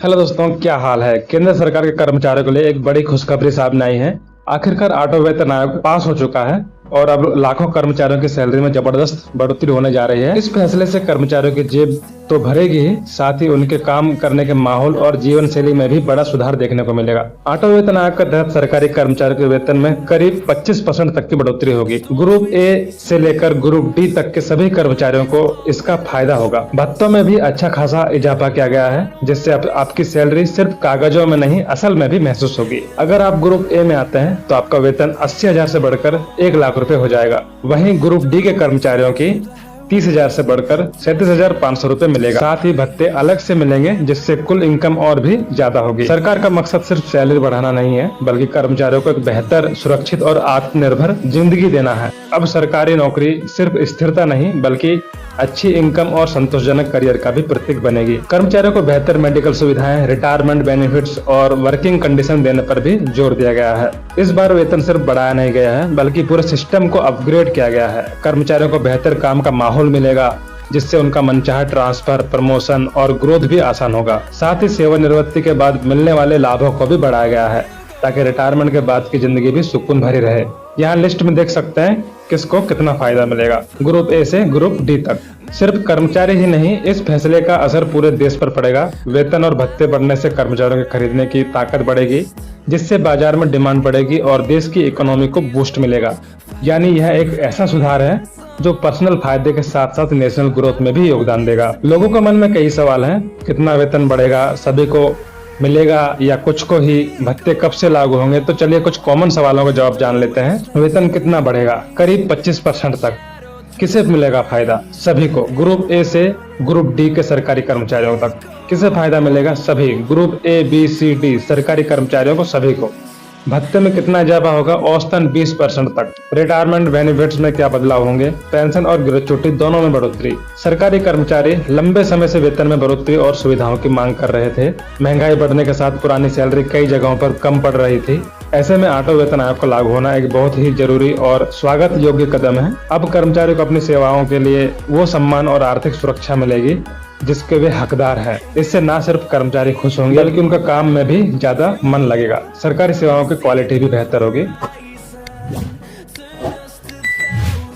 Hello दोस्तों, क्या हाल है। केंद्र सरकार के कर्मचारियों के लिए एक बड़ी खुशखबरी सामने आई है। आखिरकार ऑटो वेतन आयोग पास हो चुका है और अब लाखों कर्मचारियों की सैलरी में जबरदस्त बढ़ोतरी होने जा रही है। इस फैसले से कर्मचारियों की जेब तो भरेगी ही, साथ ही उनके काम करने के माहौल और जीवन शैली में भी बड़ा सुधार देखने को मिलेगा। ऑटो वेतन आयोग के तहत सरकारी कर्मचारियों के वेतन में करीब 25% तक की बढ़ोतरी होगी। ग्रुप ए से लेकर ग्रुप डी तक के सभी कर्मचारियों को इसका फायदा होगा। भत्तों में भी अच्छा खासा इजाफा किया गया है, जिससे आपकी सैलरी सिर्फ कागजों में नहीं, असल में भी महसूस होगी। अगर आप ग्रुप ए में आते हैं तो आपका वेतन 80,000 से बढ़कर 1 लाख रुपए हो जाएगा। वहीं ग्रुप डी के कर्मचारियों की 30,000 से बढ़कर 37,500 रुपए मिलेगा। साथ ही भत्ते अलग से मिलेंगे, जिससे कुल इनकम और भी ज्यादा होगी। सरकार का मकसद सिर्फ सैलरी बढ़ाना नहीं है, बल्कि कर्मचारियों को एक बेहतर, सुरक्षित और आत्मनिर्भर जिंदगी देना है। अब सरकारी नौकरी सिर्फ स्थिरता नहीं, बल्कि अच्छी इनकम और संतोषजनक करियर का भी प्रतीक बनेगी। कर्मचारियों को बेहतर मेडिकल सुविधाएं, रिटायरमेंट बेनिफिट्स और वर्किंग कंडीशन देने पर भी जोर दिया गया है। इस बार वेतन सिर्फ बढ़ाया नहीं गया है, बल्कि पूरे सिस्टम को अपग्रेड किया गया है। कर्मचारियों को बेहतर काम का माहौल मिलेगा, जिससे उनका मनचाहा ट्रांसफर, प्रमोशन और ग्रोथ भी आसान होगा। साथ ही सेवानिवृत्ति के बाद मिलने वाले लाभों को भी बढ़ाया गया है, ताकि रिटायरमेंट के बाद की जिंदगी भी सुकून भरी रहे। यहाँ लिस्ट में देख सकते हैं किसको कितना फायदा मिलेगा, ग्रुप ए से ग्रुप डी तक। सिर्फ कर्मचारी ही नहीं, इस फैसले का असर पूरे देश पर पड़ेगा। वेतन और भत्ते बढ़ने से कर्मचारियों के खरीदने की ताकत बढ़ेगी, जिससे बाजार में डिमांड बढ़ेगी और देश की इकोनॉमी को बूस्ट मिलेगा। यानी यह एक ऐसा सुधार है जो पर्सनल फायदे के साथ साथ नेशनल ग्रोथ में भी योगदान देगा। लोगों के मन में कई सवाल हैं, कितना वेतन बढ़ेगा, सभी को मिलेगा या कुछ को ही, भत्ते कब से लागू होंगे। तो चलिए कुछ कॉमन सवालों का जवाब जान लेते हैं। वेतन कितना बढ़ेगा? करीब 25% तक। किसे मिलेगा फायदा? सभी को। ग्रुप ए से ग्रुप डी के सरकारी कर्मचारियों तक। किसे फायदा मिलेगा? सभी। Group A, B, C, D सरकारी कर्मचारियों को, सभी को। भत्ते में कितना इजाफा होगा? औसतन 20% तक। रिटायरमेंट बेनिफिट्स में क्या बदलाव होंगे? पेंशन और ग्रेच्युटी दोनों में बढ़ोतरी। सरकारी कर्मचारी लंबे समय से वेतन में बढ़ोतरी और सुविधाओं की मांग कर रहे थे। महंगाई बढ़ने के साथ पुरानी सैलरी कई जगहों पर कम पड़ रही थी। ऐसे में ऑटो वेतन आयोग को लागू होना एक बहुत ही जरूरी और स्वागत योग्य कदम है। अब कर्मचारियों को अपनी सेवाओं के लिए वो सम्मान और आर्थिक सुरक्षा मिलेगी जिसके वे हकदार हैं। इससे न सिर्फ कर्मचारी खुश होंगे, बल्कि उनका काम में भी ज्यादा मन लगेगा। सरकारी सेवाओं की क्वालिटी भी बेहतर होगी।